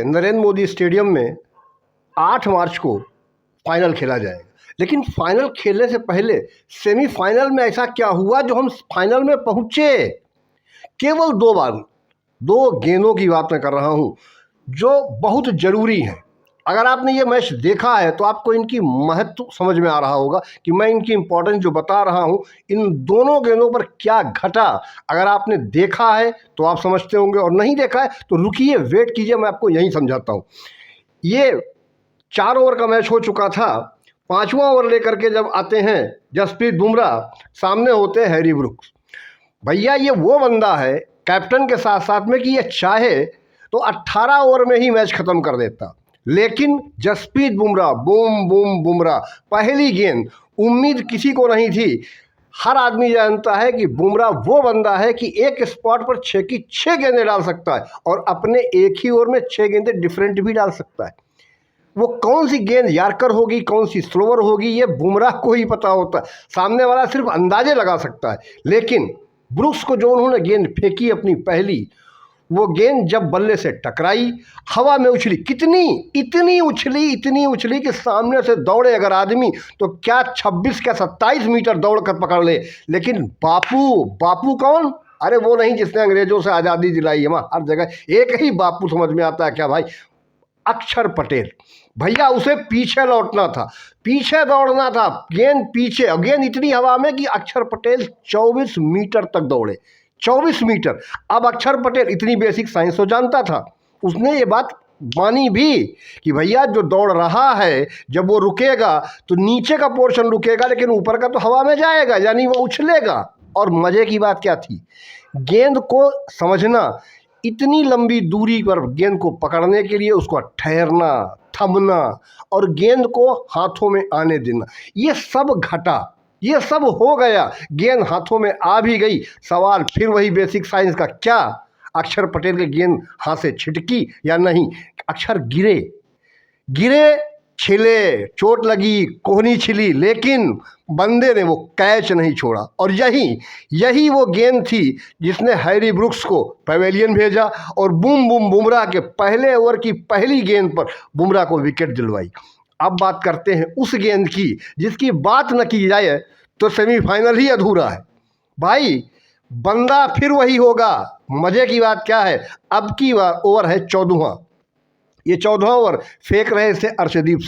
Narendra Modi stadium में 8 मार्च को final खेला जाएगा। लेकिन फाइनल खेलने से पहले सेमीफाइनल में ऐसा क्या हुआ जो हम फाइनल में पहुंचे? केवल 2 बार, 2 गेंदों की बात मैं कर रहा हूं जो बहुत ज़रूरी हैं। अगर आपने ये मैच देखा है तो आपको इनकी महत्व समझ में आ रहा होगा कि मैं इनकी इम्पोर्टेंस जो बता रहा हूँ, इन दोनों गेंदों पर क्या घटा। अगर आपने देखा है तो आप समझते होंगे, और नहीं देखा है तो रुकिए, वेट कीजिए, मैं आपको यहीं समझाता हूँ। ये 4 ओवर का मैच हो चुका था। 5वां ओवर लेकर के जब आते हैं जसप्रीत बुमराह, सामने होते हैं हैरी ब्रुक्स। भैया ये वो बंदा है कैप्टन के साथ साथ में कि ये चाहे तो 18 ओवर में ही मैच खत्म कर देता। लेकिन जसप्रीत बुमराह, बूम बूम बुमराह, पहली गेंद, उम्मीद किसी को नहीं थी। हर आदमी जानता है कि बुमराह वो बंदा है कि एक स्पॉट पर 6 की 6 गेंदें डाल सकता है, और अपने एक ही ओवर में 6 गेंदें डिफरेंट भी डाल सकता है। वो कौन सी गेंद यार्कर होगी, कौन सी स्लोवर होगी, ये बुमराह को ही पता होता है। सामने वाला सिर्फ अंदाजे लगा सकता है। लेकिन ब्रुक्स को जो उन्होंने गेंद फेंकी अपनी पहली, वो गेंद जब बल्ले से टकराई, हवा में उछली, इतनी उछली कि सामने से दौड़े अगर आदमी तो क्या 26 क्या 27 मीटर दौड़ कर पकड़ ले। लेकिन बापू कौन? अरे वो नहीं जिसने अंग्रेजों से आज़ादी दिलाई है। हर जगह एक ही बापू समझ में आता है क्या भाई? अक्षर पटेल। भैया उसे पीछे लौटना था, पीछे दौड़ना था, गेंद पीछे, और गेंद इतनी हवा में कि अक्षर पटेल 24 मीटर तक दौड़े। 24 मीटर। अब अक्षर पटेल इतनी बेसिक साइंस तो जानता था, उसने ये बात मानी भी कि भैया जो दौड़ रहा है जब वो रुकेगा तो नीचे का पोर्शन रुकेगा, लेकिन ऊपर का तो हवा में जाएगा, यानी वो उछलेगा। और मजे की बात क्या थी, गेंद को समझना, इतनी लंबी दूरी पर गेंद को पकड़ने के लिए उसको ठहरना, थमना और गेंद को हाथों में आने देना, ये सब घटा, ये सब हो गया। गेंद हाथों में आ भी गई। सवाल फिर वही बेसिक साइंस का, क्या अक्षर पटेल के गेंद हाथ से छिटकी या नहीं? अक्षर गिरे, छिले, चोट लगी, कोहनी छिली, लेकिन बंदे ने वो कैच नहीं छोड़ा। और यही वो गेंद थी जिसने हैरी ब्रुक्स को पवेलियन भेजा और बूम बूम बुमराह के पहले ओवर की पहली गेंद पर बुमराह को विकेट दिलवाई। अब बात करते हैं उस गेंद की जिसकी बात न की जाए तो सेमीफाइनल ही अधूरा है। भाई बंदा फिर वही होगा। मजे की बात क्या है, अब की ओवर है 14वां। ये 14वां ओवर फेंक रहे थे अर्शदीप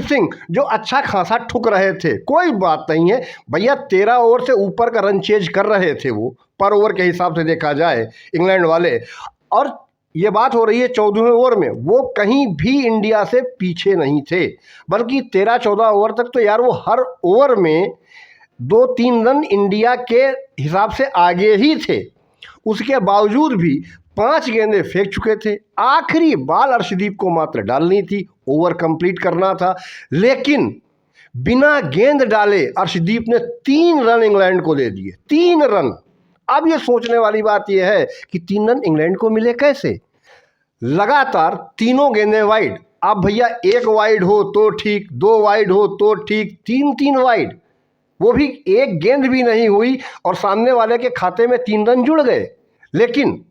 सिंह जो अच्छा खासा ठुक रहे थे। कोई बात नहीं है भैया, 13 ओवर से ऊपर का रन चेज कर रहे थे वो, पर ओवर के हिसाब से देखा जाए इंग्लैंड वाले। और ये बात हो रही है 14वें ओवर में, वो कहीं भी इंडिया से पीछे नहीं थे, बल्कि 13-14 ओवर तक तो यार वो हर ओवर में 2-3 रन इंडिया के हिसाब से आगे ही थे। उसके बावजूद भी 5 गेंदें फेंक चुके थे। आखिरी बाल अर्शदीप को मात्र डालनी थी, ओवर कंप्लीट करना था, लेकिन बिना गेंद डाले अर्शदीप ने 3 रन इंग्लैंड को दे दिए। 3 रन। अब ये सोचने वाली बात यह है कि 3 रन इंग्लैंड को मिले कैसे? लगातार तीनों गेंदें वाइड। अब भैया 1 वाइड हो तो ठीक, 2 वाइड हो तो ठीक, 3 वाइड, वो भी एक गेंद भी नहीं हुई और सामने वाले के खाते में 3 रन जुड़ गए। लेकिन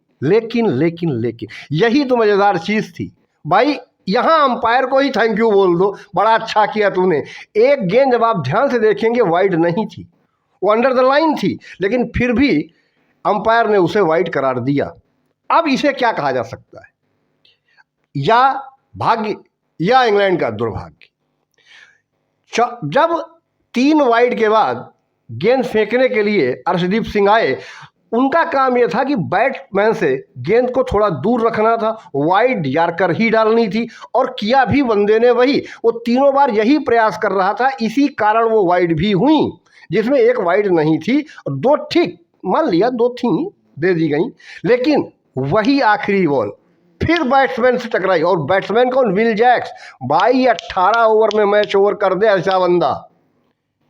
यही तो मज़ेदार चीज़ थी भाई। यहाँ अंपायर को ही थैंक यू बोल दो, बड़ा अच्छा किया तूने। एक गेंद जब आप ध्यान से देखेंगे वाइड नहीं थी, वो अंडर द लाइन थी, लेकिन फिर भी अंपायर ने उसे वाइड करार दिया। अब इसे क्या कहा जा सकता है? या भाग्य या इंग्लैंड का दुर्भाग्य। जब 3 वाइड के बाद गेंद फेंकने के लिए अर्शदीप सिंह आए, उनका काम यह था कि बैट्समैन से गेंद को थोड़ा दूर रखना था, वाइड यार्कर ही डालनी थी, और किया भी बंदे ने वही। वो तीनों बार यही प्रयास कर रहा था, इसी कारण वो वाइड भी हुई, जिसमें 1 वाइड नहीं थी और 2 ठीक, मान लिया 2 थी, दे दी गई। लेकिन वही आखिरी बॉल फिर बैट्समैन से टकराई, और बैट्समैन कौन? Will Jacks. भाई 18 ओवर में मैच ओवर कर दे ऐसा बंदा।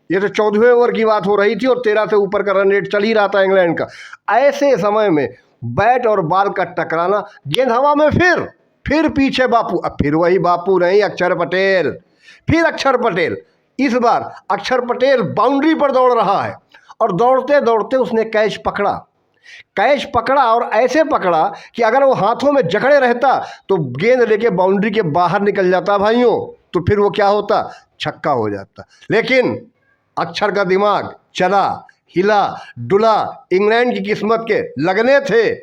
ये तो 14वें ओवर की बात हो रही थी और 13 से ऊपर का रन रेट चल ही रहा था इंग्लैंड का। ऐसे समय में बैट और बॉल का टकराना, गेंद हवा में, फिर पीछे बापू, अब फिर वही बापू नहीं, अक्षर पटेल। फिर अक्षर पटेल। इस बार अक्षर पटेल बाउंड्री पर दौड़ रहा है और दौड़ते दौड़ते उसने कैच पकड़ा। कैच पकड़ा और ऐसे पकड़ा कि अगर वो हाथों में जकड़े रहता तो गेंद लेके बाउंड्री के बाहर निकल जाता भाइयों, तो फिर वो क्या होता, छक्का हो जाता। लेकिन अक्षर का दिमाग चला, हिला डुला, इंग्लैंड की किस्मत के लगने थे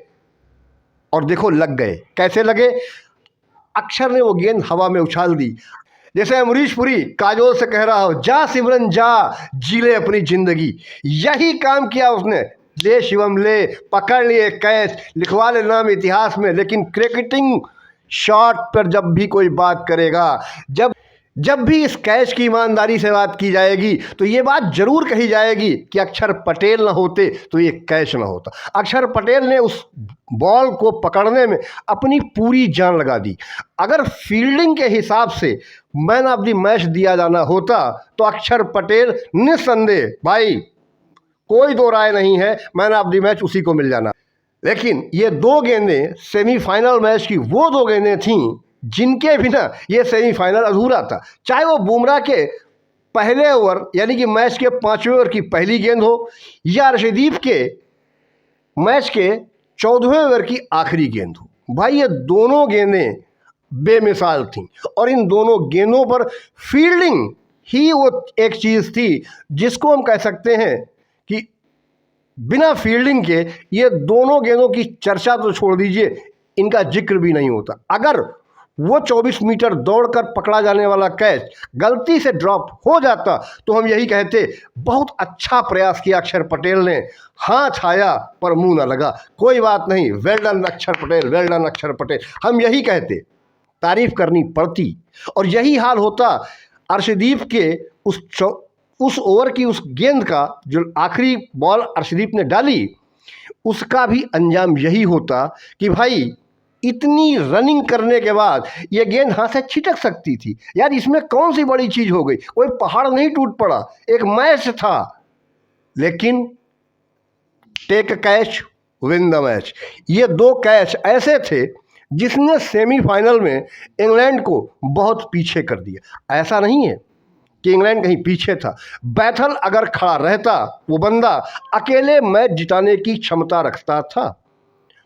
और देखो लग गए। कैसे लगे? अक्षर ने वो गेंद हवा में उछाल दी, जैसे अमरीश पुरी काजोल से कह रहा हो, जा सिमरन जा, जी ले अपनी जिंदगी। यही काम किया उसने। ले शिवम ले, पकड़ लिए कैच, लिखवा ले नाम इतिहास में। लेकिन क्रिकेटिंग शॉट पर जब भी कोई बात करेगा, जब भी इस कैच की ईमानदारी से बात की जाएगी, तो ये बात जरूर कही जाएगी कि अक्षर पटेल ना होते तो ये कैच ना होता। अक्षर पटेल ने उस बॉल को पकड़ने में अपनी पूरी जान लगा दी। अगर फील्डिंग के हिसाब से मैन ऑफ द मैच दिया जाना होता तो अक्षर पटेल निस्संदेह, भाई कोई दो राय नहीं है, मैन ऑफ द मैच उसी को मिल जाना। लेकिन ये दो गेंदें सेमीफाइनल मैच की वो दो गेंदें थीं जिनके बिना ये सेमीफाइनल अधूरा था। चाहे वो बुमराह के पहले ओवर यानी कि मैच के 5वें ओवर की पहली गेंद हो, या अर्शदीप के मैच के 14वें ओवर की आखिरी गेंद हो। भाई ये दोनों गेंदें बेमिसाल थीं और इन दोनों गेंदों पर फील्डिंग ही वो एक चीज़ थी जिसको हम कह सकते हैं कि बिना फील्डिंग के ये दोनों गेंदों की चर्चा तो छोड़ दीजिए, इनका जिक्र भी नहीं होता। अगर वो 24 मीटर दौड़कर पकड़ा जाने वाला कैच गलती से ड्रॉप हो जाता तो हम यही कहते, बहुत अच्छा प्रयास किया अक्षर पटेल ने, हाथ आया पर मुंह ना लगा, कोई बात नहीं, वेल डन अक्षर पटेल, वेल डन अक्षर पटेल, हम यही कहते, तारीफ करनी पड़ती। और यही हाल होता अर्शदीप के उस ओवर की उस गेंद का, जो आखिरी बॉल अर्शदीप ने डाली, उसका भी अंजाम यही होता कि भाई इतनी रनिंग करने के बाद ये गेंद हाथ से छिटक सकती थी। यार इसमें कौन सी बड़ी चीज़ हो गई, कोई पहाड़ नहीं टूट पड़ा, एक मैच था। लेकिन take catch win the match, ये दो कैच ऐसे थे जिसने सेमीफाइनल में इंग्लैंड को बहुत पीछे कर दिया। ऐसा नहीं है कि इंग्लैंड कहीं पीछे था, बैथल अगर खड़ा रहता वो बंदा अकेले मैच जिताने की क्षमता रखता था।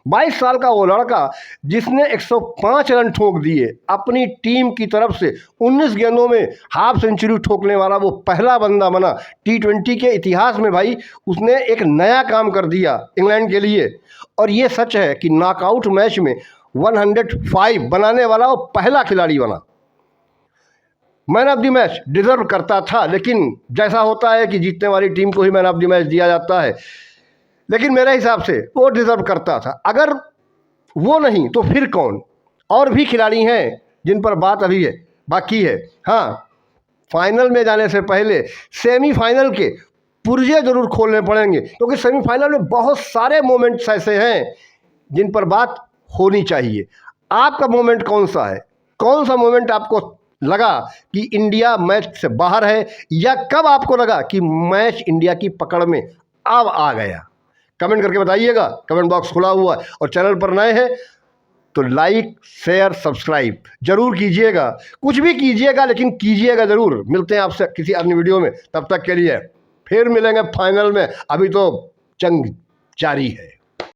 22 साल का वो लड़का जिसने 105 रन ठोक दिए अपनी टीम की तरफ से, 19 गेंदों में हाफ सेंचुरी ठोकने वाला वो पहला बंदा बना T20 के इतिहास में। भाई उसने एक नया काम कर दिया इंग्लैंड के लिए। और ये सच है कि नॉकआउट मैच में 105 बनाने वाला वो पहला खिलाड़ी बना। Man of the match deserve करता था, लेकिन जैसा होता है कि जीतने वाली टीम को ही मैन ऑफ द मैच दिया जाता है। लेकिन मेरे हिसाब से वो डिजर्व करता था। अगर वो नहीं तो फिर कौन? और भी खिलाड़ी हैं जिन पर बात अभी है बाकी है। हाँ, फाइनल में जाने से पहले सेमीफाइनल के पुर्जे जरूर खोलने पड़ेंगे, क्योंकि सेमीफाइनल में बहुत सारे मोमेंट्स ऐसे हैं जिन पर बात होनी चाहिए। आपका मोमेंट कौन सा है? कौन सा मोमेंट आपको लगा कि इंडिया मैच से बाहर है, या कब आपको लगा कि मैच इंडिया की पकड़ में अब आ गया? कमेंट करके बताइएगा, कमेंट बॉक्स खुला हुआ है। और चैनल पर नए हैं तो लाइक शेयर सब्सक्राइब जरूर कीजिएगा। कुछ भी कीजिएगा लेकिन कीजिएगा ज़रूर। मिलते हैं आपसे किसी अन्य वीडियो में, तब तक के लिए फिर मिलेंगे फाइनल में। अभी तो जंग जारी है।